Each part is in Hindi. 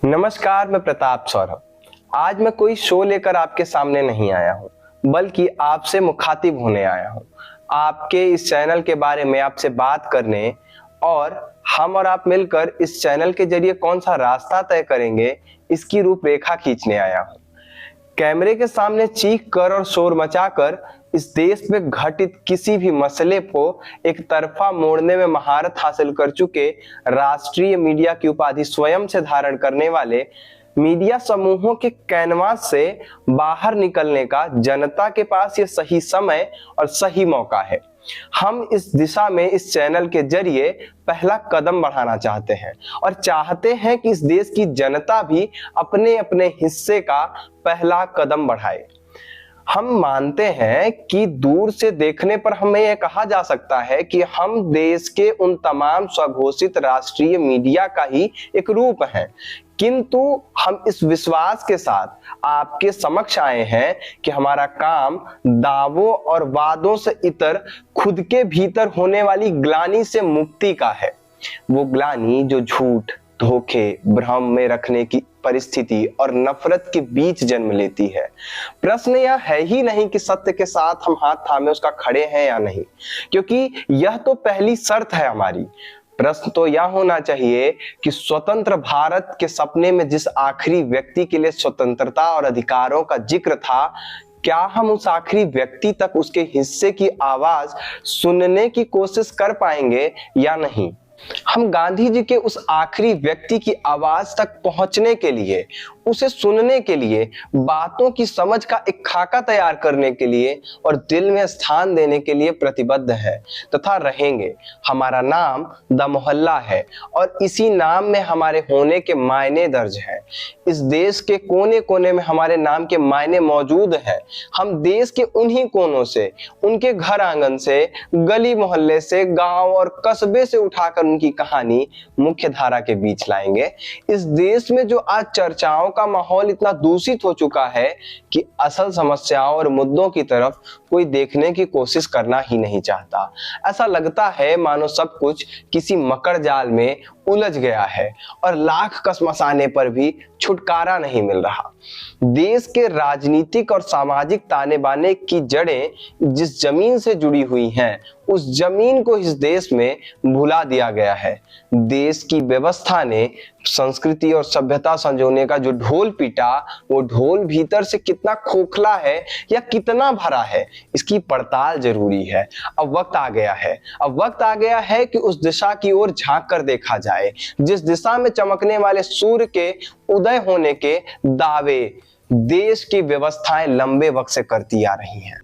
नमस्कार, मैं प्रताप सौरभ। आज मैं कोई शो लेकर आपके सामने नहीं आया हूँ, बल्कि आपसे मुखातिब होने आया हूँ। आपके इस चैनल के बारे में आपसे बात करने और हम और आप मिलकर इस चैनल के जरिए कौन सा रास्ता तय करेंगे, इसकी रूपरेखा खींचने आया हूँ। कैमरे के सामने चीख कर और शोर मचाकर इस देश में घटित किसी भी मसले को एक तरफा मोड़ने में महारत हासिल कर चुके राष्ट्रीय मीडिया की उपाधि स्वयं से धारण करने वाले मीडिया समूहों के कैनवास से बाहर निकलने का जनता के पास ये सही समय और सही मौका है। हम इस दिशा में इस चैनल के जरिए पहला कदम बढ़ाना चाहते हैं और चाहते हैं कि इस देश की जनता भी अपने अपने हिस्से का पहला कदम बढ़ाए। हम मानते हैं कि दूर से देखने पर हमें यह कहा जा सकता है कि हम देश के उन तमाम स्वघोषित राष्ट्रीय मीडिया का ही एक रूप हैं, किंतु हम इस विश्वास के साथ आपके समक्ष आए हैं कि हमारा काम दावों और वादों से इतर खुद के भीतर होने वाली ग्लानि से मुक्ति का है। वो ग्लानि जो झूठ, धोखे, भ्रम में रखने की परिस्थिति और नफरत के बीच जन्म लेती है। प्रश्न यह है ही नहीं कि सत्य के साथ हम हाथ थामे उसका खड़े हैं या नहीं, क्योंकि यह तो पहली शर्त है हमारी। प्रश्न तो यह होना चाहिए कि स्वतंत्र भारत के सपने में जिस आखिरी व्यक्ति के लिए स्वतंत्रता और अधिकारों का जिक्र था, क्या हम उस आखिरी व्यक्ति तक उसके हिस्से की आवाज सुनने की कोशिश कर पाएंगे या नहीं। हम गांधी जी के उस आखिरी व्यक्ति की आवाज तक पहुंचने के लिए, उसे सुनने के लिए, बातों की समझ का एक खाका तैयार करने के लिए और दिल में स्थान देने के लिए प्रतिबद्ध है तथा रहेंगे। हमारा नाम द मोहल्ला है और इसी नाम में हमारे होने के मायने दर्ज है। इस देश के कोने कोने में हमारे नाम के मायने मौजूद हैं। हम देश के उन्हीं कोनों से, उनके घर आंगन से, गली मोहल्ले से, गांव और कस्बे से उठाकर उनकी कहानी मुख्य धारा के बीच लाएंगे। इस देश में जो आज चर्चाओं का माहौल इतना दूषित हो चुका है कि असल समस्याओं और मुद्दों की तरफ कोई देखने की कोशिश करना ही नहीं चाहता। ऐसा लगता है मानो सब कुछ किसी मकर जाल में उलझ गया है और लाख कसमसाने पर भी छुटकारा नहीं मिल रहा। देश के राजनीतिक और सामाजिक ताने बाने की जड़ें जिस जमीन से जुड़ी हुई हैं, उस जमीन को इस देश में भुला दिया गया है। देश की व्यवस्था ने संस्कृति और सभ्यता संजोने का जो ढोल पीटा, वो ढोल भीतर से कितना खोखला है या कितना भरा है, इसकी पड़ताल जरूरी है। अब वक्त आ गया है कि उस दिशा की ओर झांक कर देखा जाए जिस दिशा में चमकने वाले सूर्य के उदय होने के दावे देश की व्यवस्थाएं लंबे वक्त से करती आ रही हैं।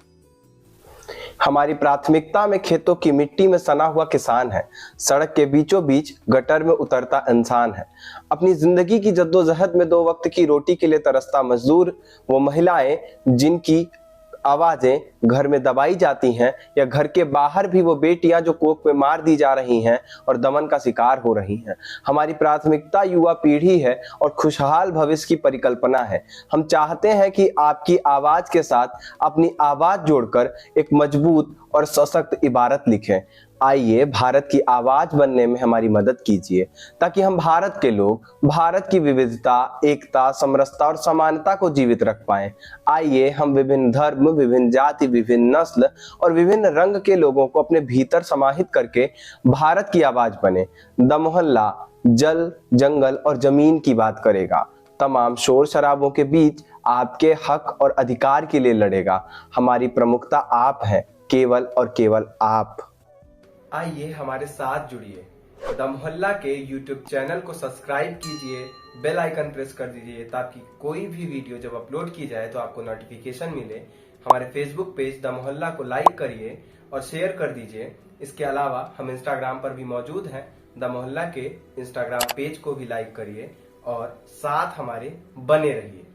हमारी प्राथमिकता में खेतों की मिट्टी में सना हुआ किसान है, सड़क के बीचों बीच गटर में उतरता इंसान है, अपनी जिंदगी की जद्दोजहद में दो वक्त की रोटी के लिए तरसता मजदूर, वो महिलाएं जिनकी आवाजें घर में दबाई जाती हैं, या घर के बाहर भी वो बेटियां जो कोख में मार दी जा रही हैं और दमन का शिकार हो रही हैं। हमारी प्राथमिकता युवा पीढ़ी है और खुशहाल भविष्य की परिकल्पना है। हम चाहते हैं कि आपकी आवाज के साथ अपनी आवाज जोड़कर एक मजबूत और सशक्त इबारत लिखें। आइए भारत की आवाज बनने में हमारी मदद कीजिए, ताकि हम भारत के लोग भारत की विविधता, एकता, समरसता और समानता को जीवित रख पाएं। आइए हम विभिन्न धर्म, विभिन्न जाति, विभिन्न नस्ल और विभिन्न रंग के लोगों को अपने भीतर समाहित करके भारत की आवाज बने। द मोहल्ला जल, जंगल और जमीन की बात करेगा, तमाम शोर शराबों के बीच आपके हक और अधिकार के लिए लड़ेगा। हमारी प्रमुखता आप हैं, केवल और केवल आप। आइए हमारे साथ जुड़िए। द मोहल्ला के YouTube चैनल को सब्सक्राइब कीजिए, बेल आइकन प्रेस कर दीजिए ताकि कोई भी वीडियो जब अपलोड की जाए तो आपको नोटिफिकेशन मिले। हमारे फेसबुक पेज द मोहल्ला को लाइक करिए और शेयर कर दीजिए। इसके अलावा हम इंस्टाग्राम पर भी मौजूद हैं। द मोहल्ला के इंस्टाग्राम पेज को भी लाइक करिए और साथ हमारे बने रहिए।